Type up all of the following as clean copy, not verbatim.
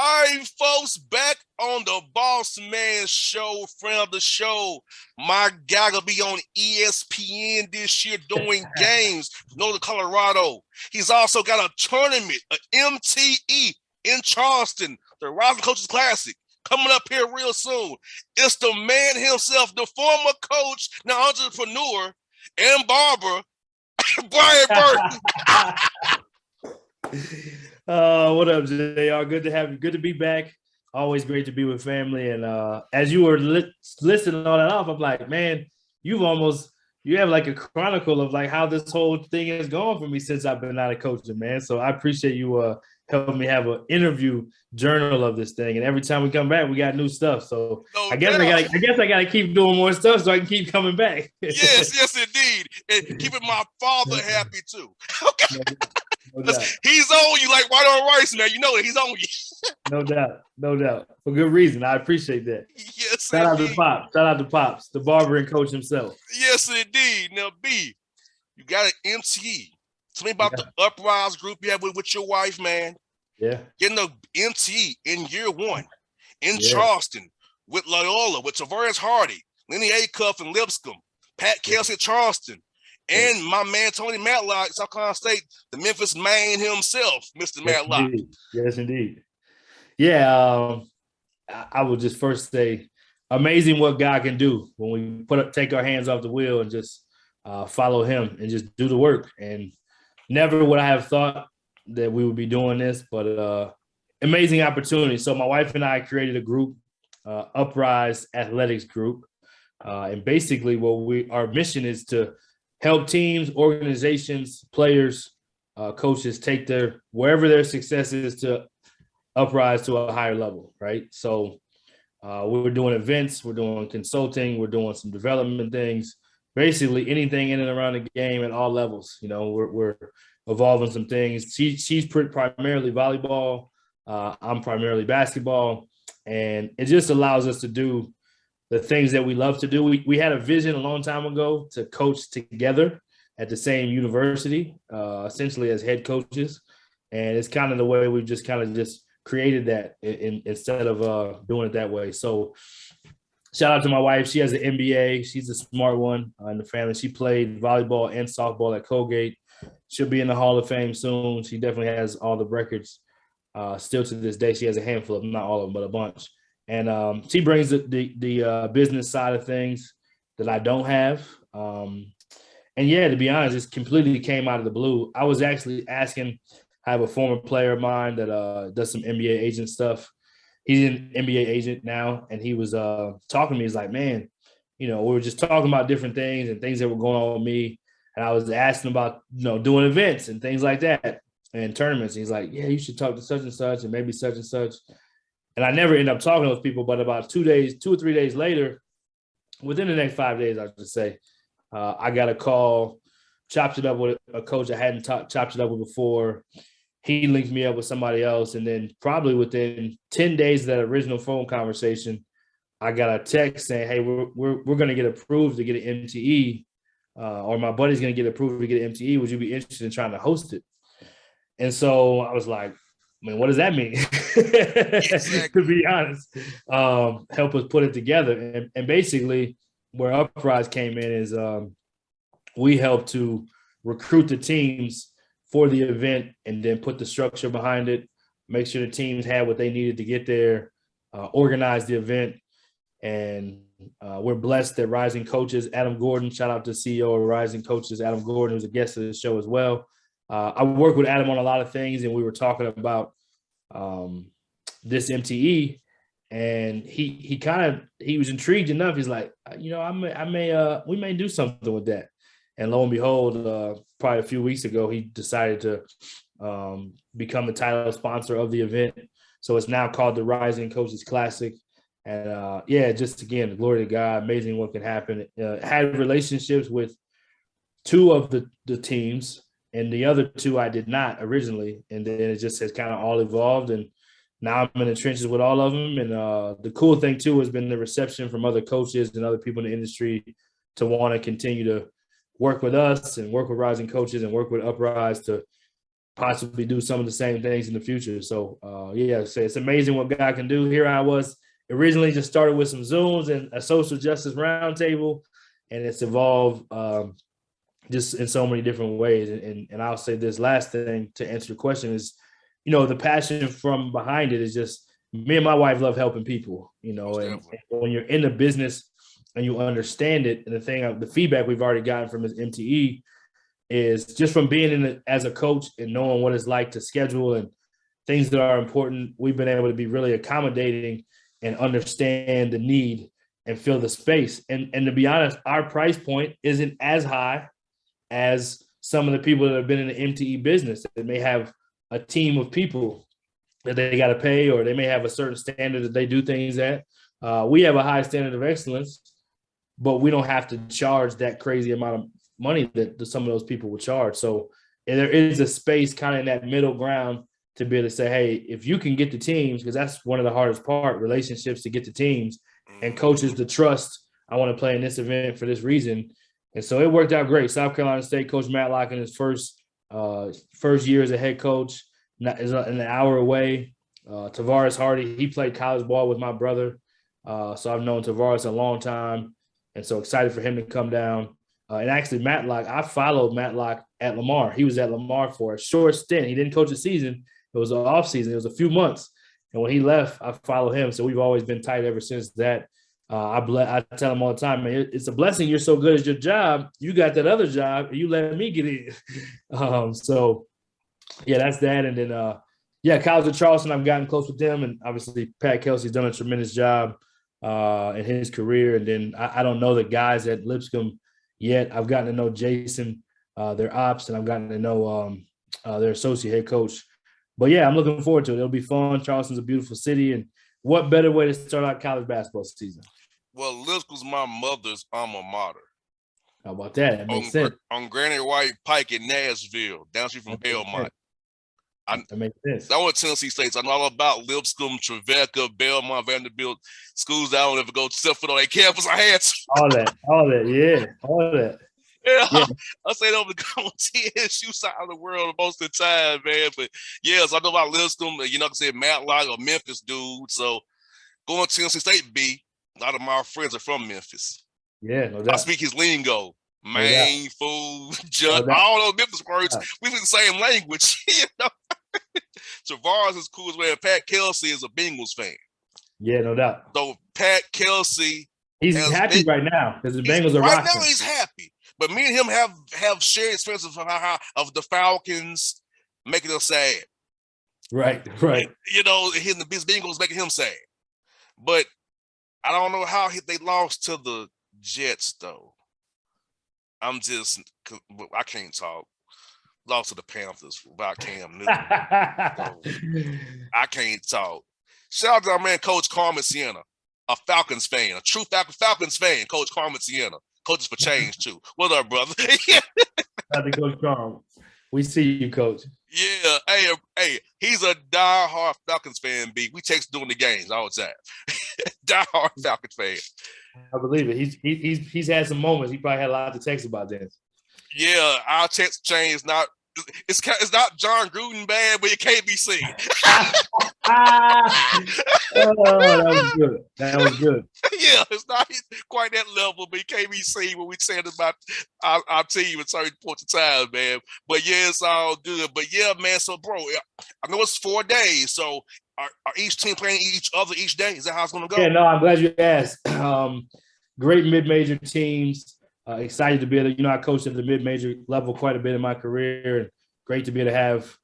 All right, folks, back on the Bossman show, friend of the show. My guy gonna be on ESPN this year doing games, Northern Colorado. He's also got a tournament, an MTE in Charleston, the Rising Coaches Classic, coming up here real soon. It's the man himself, the former coach, now entrepreneur, and barber, Brian Burton. What up, JR? Good to have you. Good to be back. Always great to be with family. And as you were listing all that off, I'm like, man, you have like a chronicle of like how this whole thing has gone for me since I've been out of coaching, man. So I appreciate you helping me have an interview journal of this thing. And every time we come back, we got new stuff. So I guess I gotta keep doing more stuff so I can keep coming back. Yes, indeed. And keeping my father happy too. Okay. No doubt. He's on you like white on rice, man. You know that he's on you. No doubt. For good reason. I appreciate that. Yes, Shout out to Pops, the barber and coach himself. Yes, indeed. Now, B, you got an MTE. Tell me about the Uprise group you have with your wife, man. Yeah. Getting the MTE in year one in Charleston with Loyola, with Tavares Hardy, Lenny Acuff and Lipscomb, Pat Kelsey at Charleston. And my man Tony Matlock, South Carolina State, the Memphis man himself, Mr. Matlock. Yes, indeed. Yeah, I would just first say, amazing what God can do when we take our hands off the wheel and just follow Him and just do the work. And never would I have thought that we would be doing this, but amazing opportunity. So my wife and I created a group, Uprise Athletics Group, and basically our mission is to help teams, organizations, players, coaches take wherever their success is to uprise to a higher level, right? So we're doing events, we're doing consulting, we're doing some development things, basically anything in and around the game at all levels. You know, we're evolving some things. She's primarily volleyball, I'm primarily basketball, and it just allows us to do the things that we love to do. We had a vision a long time ago to coach together at the same university, essentially as head coaches. And it's kind of the way we've just created that instead of doing it that way. So shout out to my wife. She has an MBA. She's a smart one in the family. She played volleyball and softball at Colgate. She'll be in the Hall of Fame soon. She definitely has all the records. Still to this day, she has a handful of them, not all of them, but a bunch. And she brings the business side of things that I don't have. And yeah, to be honest, it completely came out of the blue. I was actually asking, I have a former player of mine that does some NBA agent stuff. He's an NBA agent now, and he was talking to me. He's like, man, we were just talking about different things and things that were going on with me. And I was asking about, doing events and things like that and tournaments. He's like, yeah, you should talk to such and such and maybe such and such. And I never end up talking to those people, but about 2 or 3 days later, within the next 5 days, I should say, I got a call, chopped it up with a coach I hadn't chopped it up with before. He linked me up with somebody else. And then probably within 10 days of that original phone conversation, I got a text saying, hey, we're going to get approved to get an MTE, or my buddy's going to get approved to get an MTE. Would you be interested in trying to host it? And so I was like, I mean, what does that mean? To be honest, help us put it together. And basically where Uprise came in is we helped to recruit the teams for the event and then put the structure behind it, make sure the teams had what they needed to get there, organize the event. And we're blessed that Rising Coaches, Adam Gordon, shout out to CEO of Rising Coaches, Adam Gordon, who's a guest of the show as well. I work with Adam on a lot of things, and we were talking about this MTE, and he was intrigued enough. He's like, we may do something with that. And lo and behold, probably a few weeks ago, he decided to become the title sponsor of the event. So it's now called the Rising Coaches Classic. And just again, glory to God, amazing what can happen. Had relationships with two of the teams, and the other two I did not originally. And then it just has kind of all evolved. And now I'm in the trenches with all of them. And the cool thing, too, has been the reception from other coaches and other people in the industry to want to continue to work with us and work with Rising Coaches and work with Uprise to possibly do some of the same things in the future. So yeah, so it's amazing what God can do. Here I was originally just started with some Zooms and a social justice roundtable, and it's evolved just in so many different ways. And I'll say this last thing to answer your question is, the passion from behind it is just me and my wife love helping people, and when you're in the business and you understand it, and the feedback we've already gotten from this MTE is just from being in it as a coach and knowing what it's like to schedule and things that are important. We've been able to be really accommodating and understand the need and fill the space. And to be honest, our price point isn't as high as some of the people that have been in the MTE business. They may have a team of people that they got to pay, or they may have a certain standard that they do things at. We have a high standard of excellence, but we don't have to charge that crazy amount of money that some of those people will charge. So there is a space kind of in that middle ground to be able to say, hey, if you can get the teams, because that's one of the hardest part, relationships to get the teams, and coaches to trust, I want to play in this event for this reason. And so it worked out great. South Carolina State, Coach Matlock in his first year as a head coach is an hour away. Tavares Hardy, he played college ball with my brother. So I've known Tavares a long time, and so excited for him to come down. And actually, Matlock, I followed Matlock at Lamar. He was at Lamar for a short stint. He didn't coach a season. It was an off season. It was a few months. And when he left, I followed him. So we've always been tight ever since that. I tell him all the time, man, it's a blessing you're so good at your job. You got that other job, and you let me get in. So, yeah, that's that. And then, College of Charleston, I've gotten close with them. And obviously, Pat Kelsey's done a tremendous job in his career. And then I don't know the guys at Lipscomb yet. I've gotten to know Jason, their ops, and I've gotten to know their associate head coach. But, yeah, I'm looking forward to it. It'll be fun. Charleston's a beautiful city. And what better way to start out college basketball season? Well, Lipscomb's my mother's alma mater. How about that? That makes sense. On Granny White Pike in Nashville, down street from Belmont. That makes sense. I went to Tennessee State, so I know all about Lipscomb, Trevecca, Belmont, Vanderbilt, schools that I don't ever go to step foot on their campus. I had to. All that, yeah, all that. Yeah. I stayed over to go on TSU side of the world most of the time, man. But so I know about Lipscomb, like I said, Matlock or Memphis dude. So going to Tennessee State B, a lot of my friends are from Memphis. Yeah, no doubt. I speak his lingo. Main, food, junk, all those Memphis words. We speak the same language. Tavares is cool as well. Pat Kelsey is a Bengals fan. Yeah, no doubt. So Pat Kelsey, he's happy right now because the Bengals are right rocking. Now he's happy. But me and him have shared experiences of the Falcons making us sad. Right. Hitting the Bengals making him sad. But I don't know how they lost to the Jets, though. I can't talk. Lost to the Panthers without Cam Newton. So I can't talk. Shout out to our man, Coach Carmen Sienna, a Falcons fan, a true Falcons fan, Coach Carmen Sienna. Coaches for change, too. What up, brother? Shout out to Coach Carmen. We see you, Coach. Yeah. Hey, he's a diehard Falcons fan, B. We text during the games all the time. Diehard Falcons fan. I believe it. He's had some moments. He probably had a lot to text about this. Yeah, our text chain is not. It's not John Gruden bad, but it can't be seen. That was good. Yeah, it's not quite that level, but it can't be seen when we saying about our team at certain points of time, man. But yeah, it's all good. But yeah, man. So, bro, I know it's 4 days. So, are each team playing each other each day? Is that how it's going to go? Yeah, no, I'm glad you asked. Great mid-major teams. Excited to be able to, I coached at the mid-major level quite a bit in my career. And great to be able to have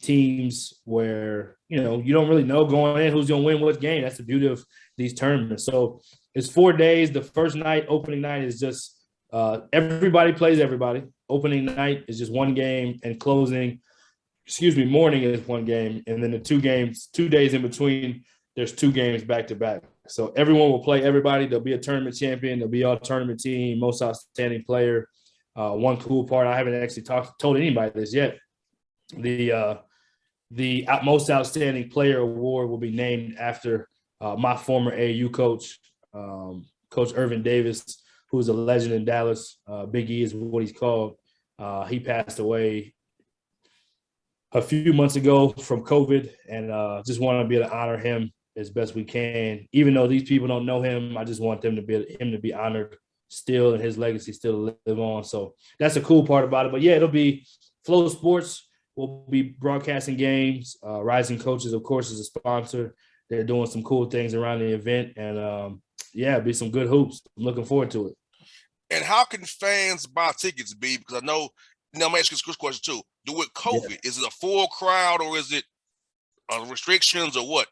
teams where, you don't really know going in who's going to win what game. That's the beauty of these tournaments. So it's 4 days. The first night, opening night, is just everybody plays everybody. Opening night is just one game, and morning is one game. And then the 2 days in between, there's 2 games back-to-back. So everyone will play everybody. There'll be a tournament champion. There'll be all tournament team, most outstanding player. One cool part, I haven't actually told anybody this yet. The most outstanding player award will be named after my former AAU coach, Coach Irvin Davis, who's a legend in Dallas. Big E is what he's called. He passed away a few months ago from COVID, and just want to be able to honor him as best we can. Even though these people don't know him, I just want them to be honored still, and his legacy still to live on. So that's a cool part about it. But yeah, it'll be Flow Sports. We'll be broadcasting games. Rising Coaches, of course, is a sponsor. They're doing some cool things around the event, and yeah, it'll be some good hoops. I'm looking forward to it. And how can fans buy tickets, B? Because I know, I'm asking this question too. With COVID, is it a full crowd or is it restrictions or what?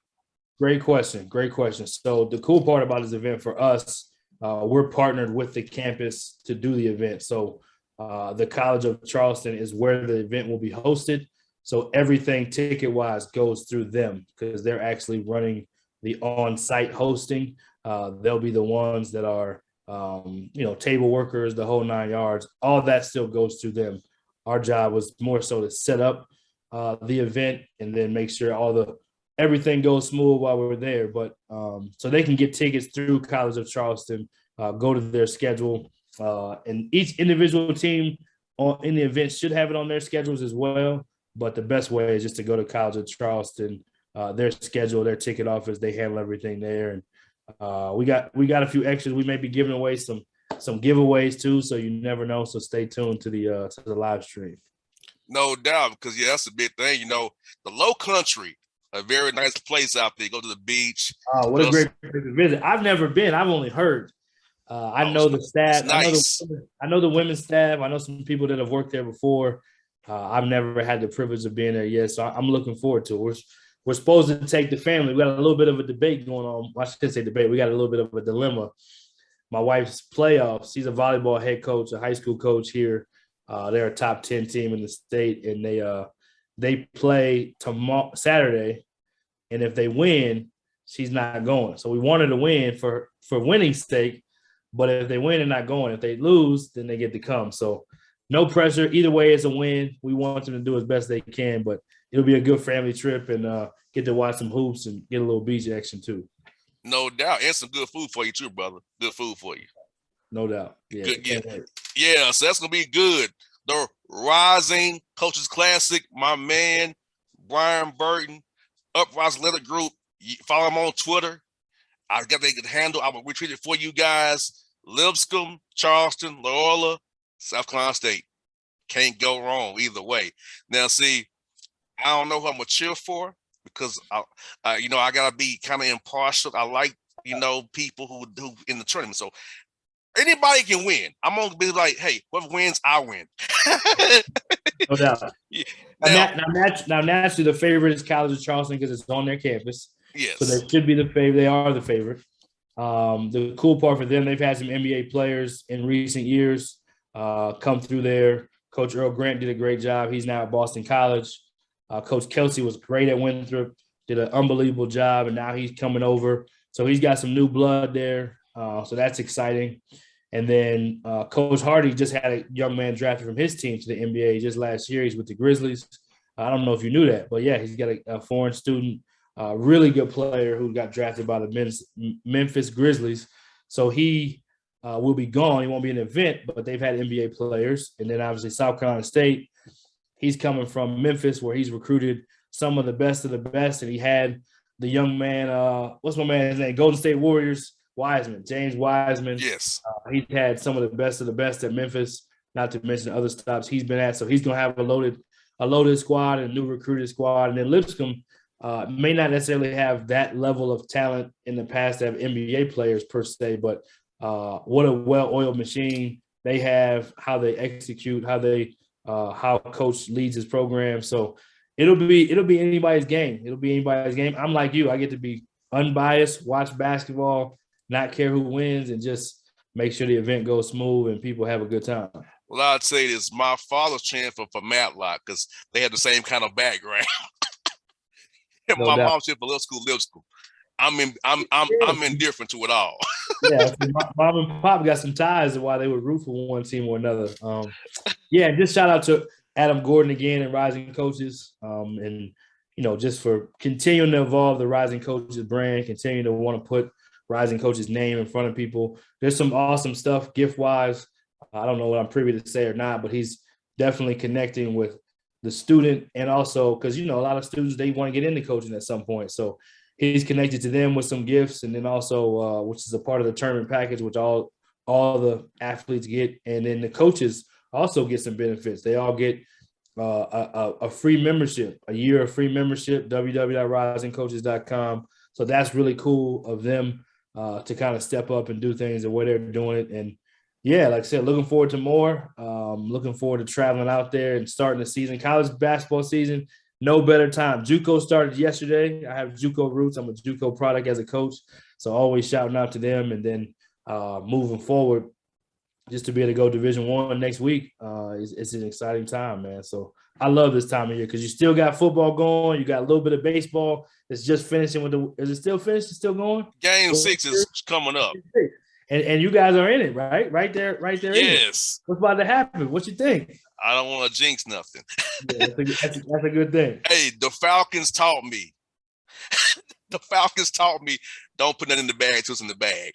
Great question. So the cool part about this event for us, we're partnered with the campus to do the event. So the College of Charleston is where the event will be hosted. So everything ticket-wise goes through them because they're actually running the on-site hosting. They'll be the ones that are, table workers, the whole 9 yards. All that still goes through them. Our job was more so to set up the event and then make sure everything goes smooth while we're there. But so they can get tickets through College of Charleston, go to their schedule, and each individual team in the event should have it on their schedules as well. But the best way is just to go to College of Charleston, their schedule, their ticket office, they handle everything there. And we got a few extras. We may be giving away some giveaways too, so you never know. So stay tuned to the live stream. No doubt, because that's a big thing. The Low Country, a very nice place out there. Go to the beach. Oh, what a great place to visit! I've never been. I've only heard. I know the staff. Nice. I know the women's staff. I know some people that have worked there before. I've never had the privilege of being there yet, so I'm looking forward to it. We're supposed to take the family. We got a little bit of a debate going on. I should say debate. We got a little bit of a dilemma. My wife's playoffs. She's a volleyball head coach, a high school coach here. They're a top 10 team in the state, and they play tomorrow, Saturday. And if they win, she's not going. So we wanted to win for winning's sake. But if they win, they're not going. If they lose, then they get to come. So no pressure. Either way, it's a win. We want them to do as best they can, but it'll be a good family trip and get to watch some hoops and get a little beach action too. No doubt. And some good food for you too, brother. Good food for you. No doubt. Yeah. Good. Yeah, so that's going to be good. The Rising Coaches Classic, my man, Brian Burton, Uprise Letter Group. Follow him on Twitter. I got a good handle. I will retweet it for you guys. Lipscomb, Charleston, Loyola, South Carolina State. Can't go wrong either way. Now, see, I don't know who I'm going to cheer for because, I got to be kind of impartial. I like, people who in the tournament. So anybody can win. I'm going to be like, hey, whoever wins, I win. No doubt. Yeah. Now, naturally, the favorite is College of Charleston because it's on their campus. Yes. So they should be the favorite. They are the favorite. The cool part for them, they've had some NBA players in recent years come through there. Coach Earl Grant did a great job. He's now at Boston College. Coach Kelsey was great at Winthrop, did an unbelievable job, and now he's coming over. So he's got some new blood there. So that's exciting. And then Coach Hardy just had a young man drafted from his team to the NBA just last year. He's with the Grizzlies. I don't know if you knew that, but yeah, he's got a foreign student, really good player who got drafted by the Memphis Grizzlies. So he will be gone. He won't be an event, but they've had NBA players. And then obviously South Carolina State, he's coming from Memphis where he's recruited some of the best. And he had the young man, what's my man's name? Golden State Warriors, James Wiseman. Yes. He's had some of the best at Memphis, not to mention the other stops he's been at. So he's going to have a loaded squad and a new recruited squad. And then Lipscomb may not necessarily have that level of talent in the past to have NBA players per se, but what a well-oiled machine they have, how they execute, how coach leads his program. So it'll be anybody's game. I'm like you. I get to be unbiased, watch basketball, not care who wins, and just make sure the event goes smooth and people have a good time. Well, I'd say this. My father's cheering for Matlock because they had the same kind of background. And my mom cheered for Lipscomb. I'm indifferent to it all. Yeah, mom and pop got some ties to why they would root for one team or another. Just shout out to Adam Gordon again and Rising Coaches, and just for continuing to evolve the Rising Coaches brand, continuing to want to put Rising Coaches name in front of people. There's some awesome stuff gift wise. I don't know what I'm privy to say or not, but he's definitely connecting with the student, and also because a lot of students, they want to get into coaching at some point. So he's connected to them with some gifts, and then also which is a part of the tournament package, which all the athletes get, and then the coaches also get some benefits. They all get a free membership, a year of free membership, www.risingcoaches.com. So that's really cool of them to kind of step up and do things the way they're doing it. And yeah, like I said, looking forward to more. Looking forward to traveling out there and starting the season. College basketball season, no better time. JUCO started yesterday. I have JUCO roots. I'm a JUCO product as a coach, so always shouting out to them. And then moving forward, just to be able to go Division I next week, it's an exciting time, man. So I love this time of year because you still got football going. You got a little bit of baseball that's just finishing with the – is it still finished? It's still going? Game 6 is coming up. And you guys are in it, right? Right there. Yes. What's about to happen? What you think? I don't want to jinx nothing. Yeah, that's a good thing. Hey, the Falcons taught me. Don't put nothing in the bag till it's in the bag.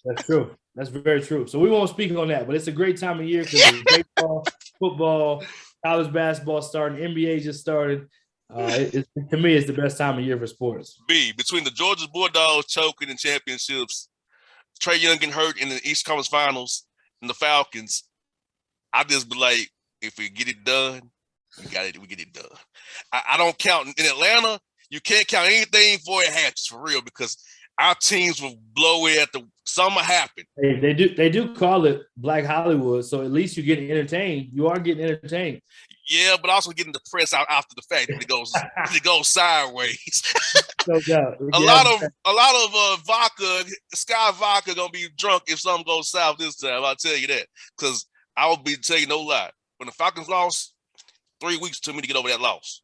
That's true. That's very true. So we won't speak on that, but it's a great time of year because baseball, football, college basketball starting, NBA just started. To me, it's the best time of year for sports. Between the Georgia Bulldogs choking in championships, Trae Young getting hurt in the East Conference Finals, and the Falcons, I just be like, if we get it done, we get it done. I don't count in Atlanta. You can't count anything for it happens for real because our teams will blow it at the summer happen. Hey, they do call it Black Hollywood, so at least you're getting entertained. You are getting entertained. Yeah, but also getting the press out after the fact that it goes sideways. No doubt. A lot of vodka, Sky Vodka, gonna be drunk if something goes south this time. I'll tell you that because I will be telling you no lie. When the Falcons lost, 3 weeks took me to get over that loss.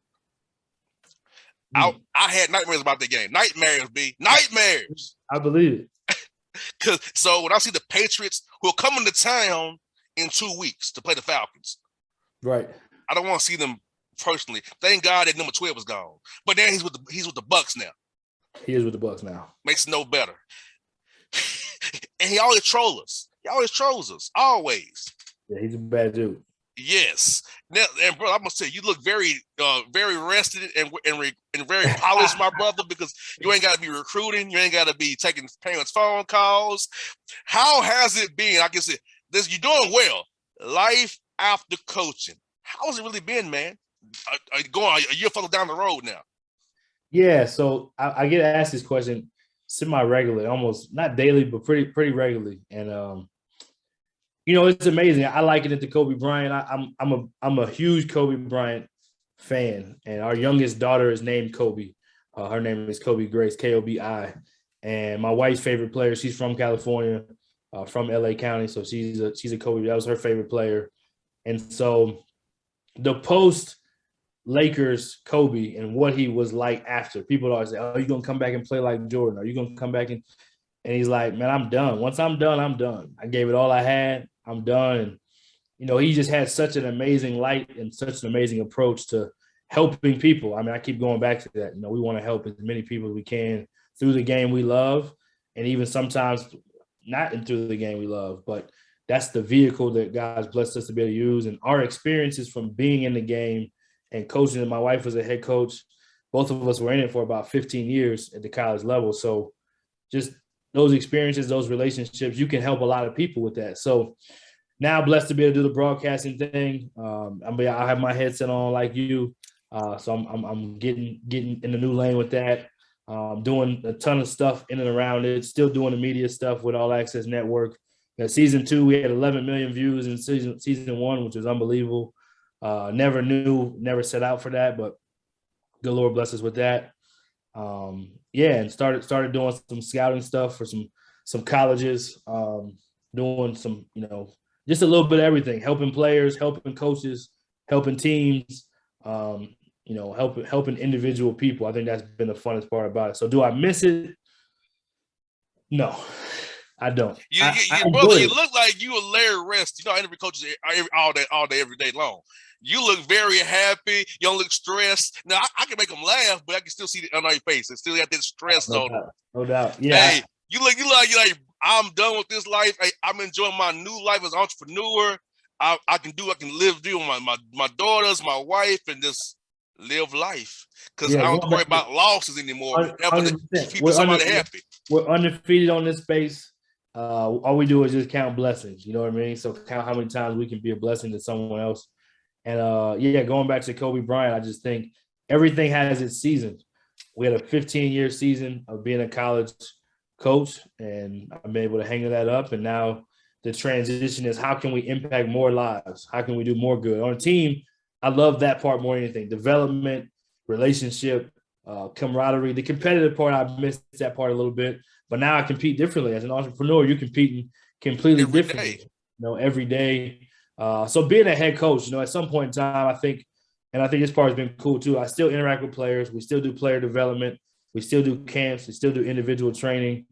I had nightmares about that game. Nightmares. I believe it. So when I see the Patriots who are coming to town in 2 weeks to play the Falcons, right? I don't want to see them personally. Thank God that number 12 was gone. But then he's with the Bucks now. He is with the Bucks now. Makes it no better. And he always trolls us. He always trolls us. Always. Yeah, he's a bad dude. Yes. Now, and bro, I must say, you look very, very rested and very polished, my brother, because you ain't got to be recruiting. You ain't got to be taking parents' phone calls. How has it been? I guess you're doing well. Life after coaching. How has it really been, man? Going a year further down the road now. Yeah, so I get asked this question semi-regularly, almost not daily, but pretty regularly. And it's amazing. I liken it to Kobe Bryant. I'm a huge Kobe Bryant fan, and our youngest daughter is named Kobe. Her name is Kobe Grace, Kobi. And my wife's favorite player, she's from California, from LA County, so she's a Kobe. That was her favorite player. And so the post Lakers Kobe and what he was like after, people always say, "Oh, you gonna come back and play like Jordan? Are you gonna come back and he's like, man, I'm done. Once I'm done, I'm done. I gave it all I had. I'm done." And he just had such an amazing light and such an amazing approach to helping people. I mean, I keep going back to that. We want to help as many people as we can through the game we love, and even sometimes not through the game we love, but that's the vehicle that God's blessed us to be able to use. And our experiences from being in the game and coaching, and my wife was a head coach. Both of us were in it for about 15 years at the college level. So just those experiences, those relationships, you can help a lot of people with that. So now blessed to be able to do the broadcasting thing. I have my headset on like you. So I'm getting in the new lane with that. Doing a ton of stuff in and around it, still doing the media stuff with All Access Network. Season 2, we had 11 million views in season 1, which was unbelievable. Never set out for that, but good Lord bless us with that. And started doing some scouting stuff for some colleges, doing some, just a little bit of everything, helping players, helping coaches, helping teams, helping individual people. I think that's been the funnest part about it. So do I miss it? No. I don't. You look like you a Larry Rest. Interview coaches all day, every day long. You look very happy. You don't look stressed. Now I can make them laugh, but I can still see it on your face. It still got that stress on them. No doubt. Yeah. Hey, you look like I'm done with this life. Hey, I'm enjoying my new life as an entrepreneur. I can live with my daughters, my wife, and just live life. Because I don't worry about losses anymore. Whenever keeping somebody happy. We're undefeated on this space. All we do is just count blessings. You know what I mean? So count how many times we can be a blessing to someone else. And going back to Kobe Bryant, I just think everything has its season. We had a 15-year season of being a college coach, and I'm able to hang that up. And now the transition is, how can we impact more lives? How can we do more good? On a team, I love that part more than anything. Development, relationship, camaraderie. The competitive part, I missed that part a little bit. But now I compete differently. As an entrepreneur, you're competing completely differently, every day. So being a head coach, at some point in time, I think this part has been cool too. I still interact with players. We still do player development. We still do camps. We still do individual training.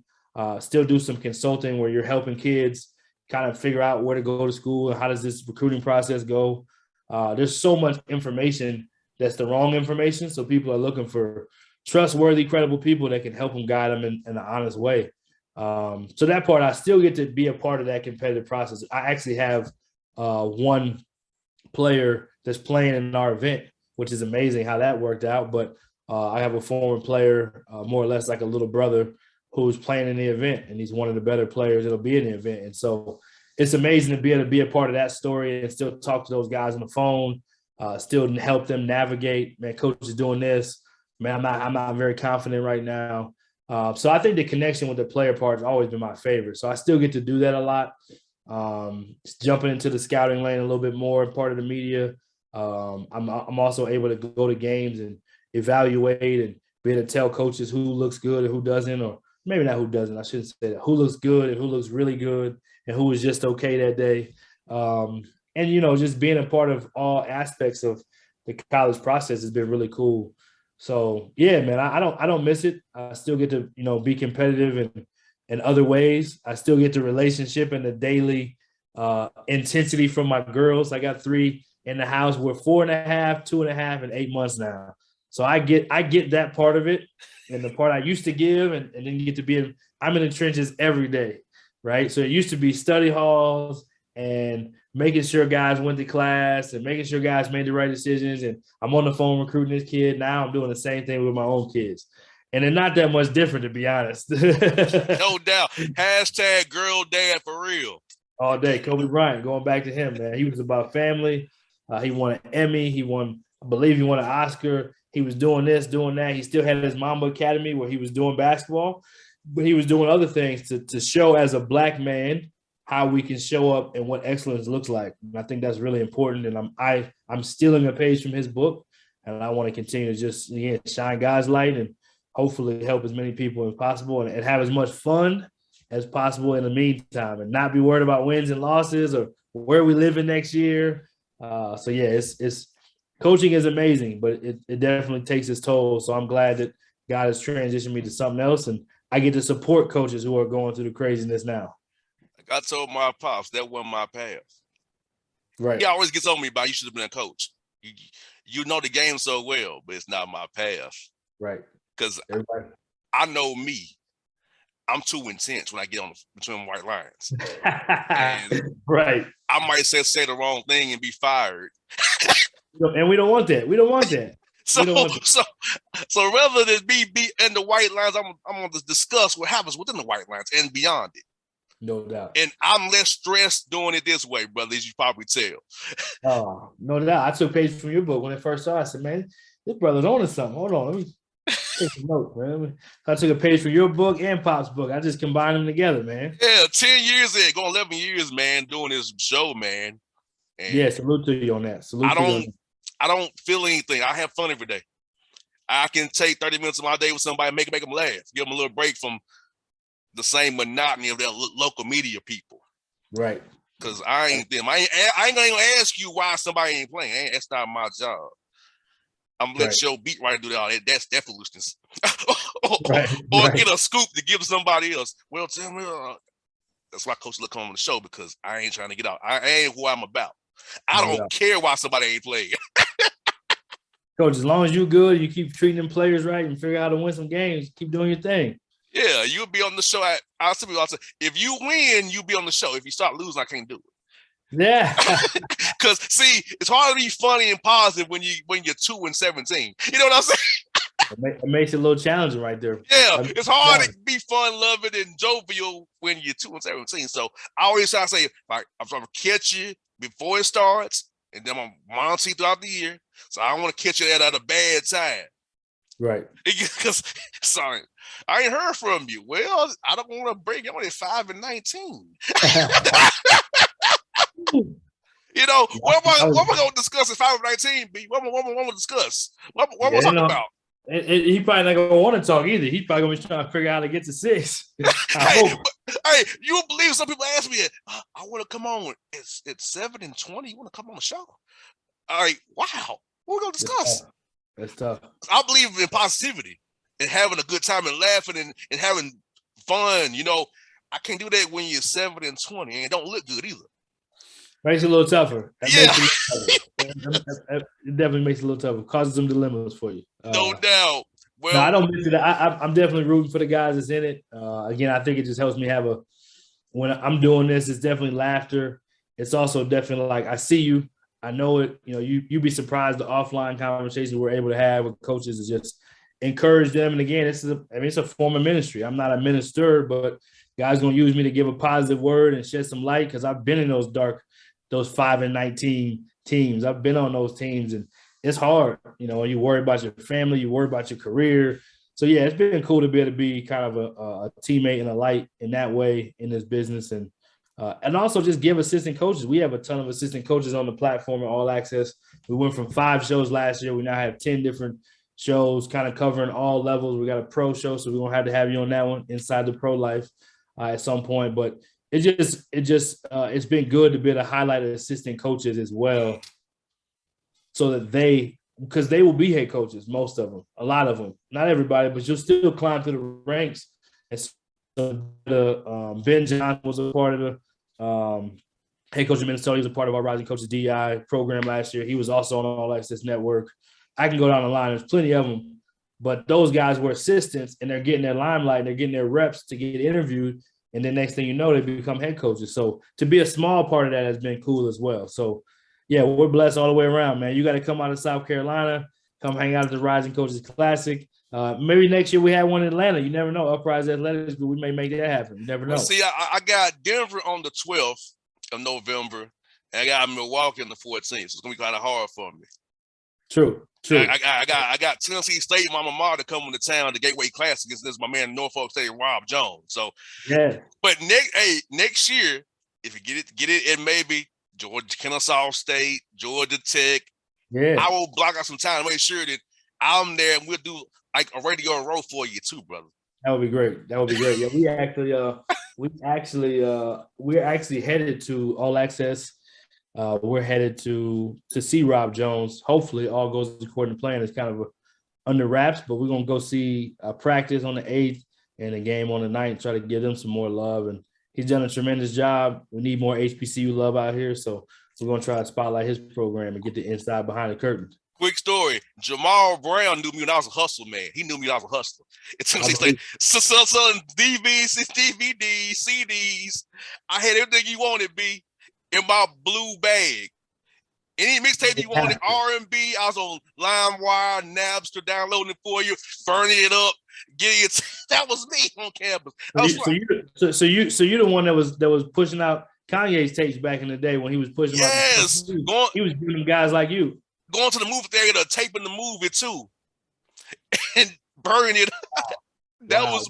Still do some consulting where you're helping kids kind of figure out where to go to school and how does this recruiting process go. There's so much information that's the wrong information. So people are looking for trustworthy, credible people that can help them guide them in an honest way. So that part, I still get to be a part of that competitive process. I actually have one player that's playing in our event, which is amazing how that worked out. But I have a former player, more or less like a little brother, who's playing in the event, and he's one of the better players that'll be in the event. And so it's amazing to be able to be a part of that story and still talk to those guys on the phone, still help them navigate. Man, coach is doing this. Man, I'm not very confident right now. So I think the connection with the player part has always been my favorite. So I still get to do that a lot. Jumping into the scouting lane a little bit more, part of the media. I'm also able to go to games and evaluate and be able to tell coaches who looks good and who doesn't, or maybe not who doesn't. I shouldn't say that. Who looks good and who looks really good and who was just okay that day. And just being a part of all aspects of the college process has been really cool. So yeah, man, I don't miss it. I still get to, be competitive in other ways. I still get the relationship and the daily intensity from my girls. I got 3 in the house. We're 4.5, 2.5, and 8 months now. So I get that part of it, and the part I used to give, and then you get to I'm in the trenches every day, right? So it used to be study halls and making sure guys went to class and making sure guys made the right decisions. And I'm on the phone recruiting this kid. Now I'm doing the same thing with my own kids. And they're not that much different, to be honest. No doubt. # girl dad for real. All day. Kobe Bryant, going back to him, man. He was about family. He won an Emmy. I believe he won an Oscar. He was doing this, doing that. He still had his Mamba Academy where he was doing basketball, but he was doing other things to show as a Black man how we can show up and what excellence looks like. And I think that's really important. And I'm stealing a page from his book, and I want to continue to just shine God's light and hopefully help as many people as possible and have as much fun as possible in the meantime, and not be worried about wins and losses or where we live in next year. So yeah, it's coaching is amazing, but it definitely takes its toll. So I'm glad that God has transitioned me to something else, and I get to support coaches who are going through the craziness now. Like I told my pops, that wasn't my path. Right. He always gets on me about you should have been a coach. You know the game so well, but it's not my path. Right. Because I know me. I'm too intense when I get between white lines. Right. I might say the wrong thing and be fired. And we don't want that. We don't want that. So rather than be in the white lines, I'm going to discuss what happens within the white lines and beyond it. No doubt. And I'm less stressed doing it this way, brother, as you probably tell. Oh, no doubt. I took a page from your book when I first saw it. I said, man, this brother's on to something. Hold on. Let me take some notes, man. I took a page from your book and Pop's book. I just combined them together, man. Yeah, 10 years in, going 11 years, man, doing this show, man. And yeah, salute to you on that. I don't feel anything. I have fun every day. I can take 30 minutes of my day with somebody, make them laugh, give them a little break from the same monotony of their local media people. Right. Because I ain't them. I ain't gonna even ask you why somebody ain't playing. That's not my job. I'm gonna let your beat writer do that. That's that foolishness. or get a scoop to give somebody else. Well, tell me. That's why Coach look on the show, because I ain't trying to get out. I ain't who I'm about. I don't care why somebody ain't playing. Coach, as long as you're good, you keep treating them players right and figure out how to win some games, keep doing your thing. Yeah, you'll be on the show. I'll say, if you win, you'll be on the show. If you start losing, I can't do it. Yeah. Because see, it's hard to be funny and positive when you're 2-17. You know what I'm saying? It makes it a little challenging right there. Yeah, it's hard to be fun, loving, and jovial when you're 2-17. So I always try to say, like, I'm trying to catch you before it starts, and then I'm monitor throughout the year. So I don't want to catch you at a bad time. Right. Because sorry, I ain't heard from you. Well, I don't want to break you on at 5-19. You know, what am I going to discuss at 5-19, B? What am I going to discuss? What am I talking about? He probably not gonna want to talk either. He's probably gonna be trying to figure out how to get to 6. Hey, you don't believe some people ask me, I want to come on. It's 7-20. You want to come on the show? All right, wow. What are we gonna discuss? That's tough. I believe in positivity and having a good time and laughing and having fun. You know, I can't do that when you're 7-20 and it don't look good either. Makes it a little tougher. It definitely makes it a little tougher. Causes some dilemmas for you. No doubt. Well, no, I don't miss it. I'm definitely rooting for the guys that's in it. Again, I think it just helps me when I'm doing this, it's definitely laughter. It's also definitely like, I see you. I know it. You know, you'd be surprised the offline conversations we're able to have with coaches is just encourage them. And again, it's a form of ministry. I'm not a minister, but God's going to use me to give a positive word and shed some light because I've been in those 5-19 teams. I've been on those teams, and it's hard. You know, you worry about your family, you worry about your career. So, yeah, it's been cool to be able to be kind of a teammate and a light in that way in this business. And also just give assistant coaches. We have a ton of assistant coaches on the platform at All Access. We went from 5 shows last year. We now have 10 different shows kind of covering all levels. We got a pro show, so we're going to have to have you on that one, Inside the Pro Life, at some point. But it's been good to be able to highlight assistant coaches as well, so that because they will be head coaches, most of them, a lot of them, not everybody, but you'll still climb through the ranks. And so Ben Johnson was a part of the head coach of Minnesota. He was a part of our Rising Coaches DI program last year. He was also on All Access Network. I can go down the line. There's plenty of them, but those guys were assistants, and they're getting their limelight, and they're getting their reps to get interviewed. And then next thing you know, they become head coaches. So to be a small part of that has been cool as well. So, yeah, we're blessed all the way around, man. You got to come out of South Carolina, come hang out at the Rising Coaches Classic. Maybe next year we have one in Atlanta. You never know. Uprise Athletics Group, we may make that happen. You never know. Well, see, I got Denver on the 12th of November, and I got Milwaukee on the 14th. So it's going to be kind of hard for me. True. I got Tennessee State, my alma mater, coming to town, the Gateway Classic. This is my man Norfolk State, Rob Jones. So, yeah. But next year, if you get it, and maybe Georgia, Kennesaw State, Georgia Tech. Yeah, I will block out some time to make sure that I'm there, and we'll do like a radio row for you too, brother. That would be great. Yeah, we're actually headed to All Access. We're headed to see Rob Jones. Hopefully all goes according to plan. It's kind of under wraps, but we're going to go see practice on the 8th and a game on the 9th, try to give them some more love. And he's done a tremendous job. We need more HBCU love out here. So we're going to try to spotlight his program and get the inside behind the curtain. Quick story. Jamal Brown knew me when I was a hustler, man. He knew me when I was a hustler. It's like selling DVDs, CDs. I had everything you wanted, B, in my blue bag. Any mixtape you wanted, R&B, I was on LimeWire, Napster, downloading it for you, burning it up, getting it. That was me on campus. So you're the one that was pushing out Kanye's tapes back in the day when he was pushing. Yes, he was doing them guys like you. Going to the movie theater, taping the movie too, and burning it. That was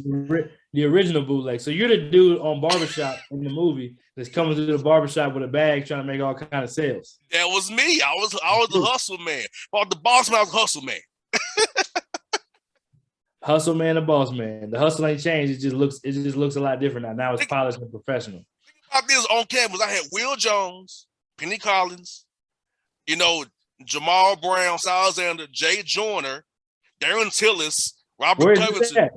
the original bootleg. So you're the dude on Barbershop in the movie that's coming through the barbershop with a bag trying to make all kind of sales. That was me. I was the hustle man. Or the boss man, I was hustle man. Hustle man, the boss man. The hustle ain't changed. It just looks a lot different now. Now it's polished and professional. About this on campus, I had Will Jones, Penny Collins, Jamal Brown, Alexander, Jay Joyner, Darren Tillis, Robert Covington.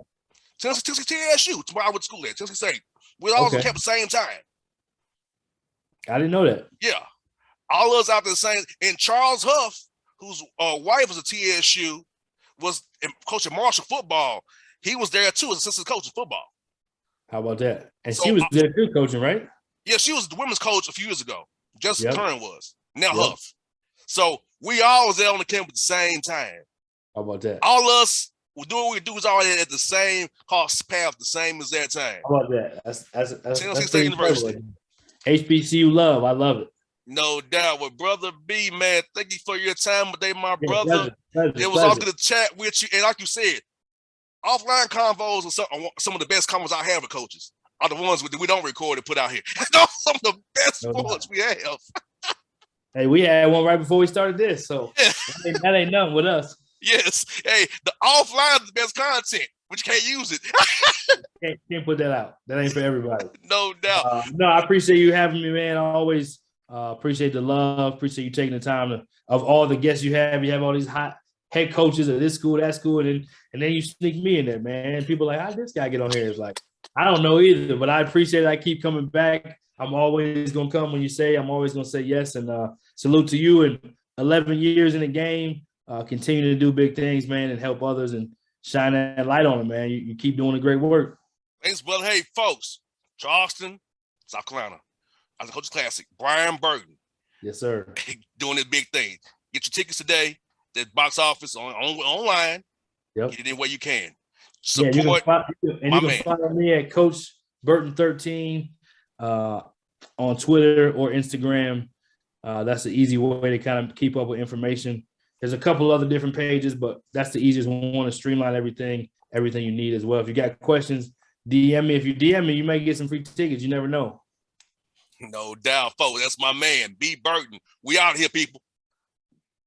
Tennessee TSU, where I went to school at, Tennessee State. We all kept at the same time. I didn't know that. Yeah. All of us out there the same. And Charles Huff, whose wife was a TSU, was coaching Marshall football. He was there too as assistant coach of football. How about that? And she was there too coaching, right? Yeah, she was the women's coach a few years ago. just Yep. as Kern was. Now Yep. Huff. So we all was there on the campus at the same time. How about that? All of us we do what we do is all at the same cost path, the same as that time. How about that? That's Tennessee State pretty University. incredible. HBCU love. I love it. No doubt. With Brother B, man, thank you for your time today, my Yeah, brother. pleasure, It was all good to chat with you. And like you said, offline convos are some of the best convos I have with coaches. Are the ones we don't record and put out here. Those are some of the best ones we have. Hey, we had one right before we started this, so that ain't nothing with us. Yes. Hey, the offline is the best content, but you can't use it. Can't put that out. That ain't for everybody. No doubt. No, I appreciate you having me, man. I always appreciate the love. Appreciate you taking the time of all the guests you have. You have all these hot head coaches of this school, that school, and then you sneak me in there, man. And people are like, how did this guy get on here? It's like, I don't know either, but I appreciate it. I keep coming back. I'm always going to come when you say. I'm always going to say yes. And salute to you. And 11 years in the game, continue to do big things, man, and help others and shine that light on them, man. You keep doing the great work. Thanks, brother. Hey, folks, Charleston, South Carolina, as a Coach's Classic, Brian Burton. Yes, sir. Doing this big thing. Get your tickets today. The box office online. Yep. Get it any way you can. Support you can follow me at Coach Burton 13 on Twitter or Instagram. That's the easy way to kind of keep up with information. There's a couple other different pages, but that's the easiest one to streamline everything you need as well. If you got questions, DM me. If you DM me, you may get some free tickets. You never know. No doubt, folks. That's my man, B. Burton. We out here, people.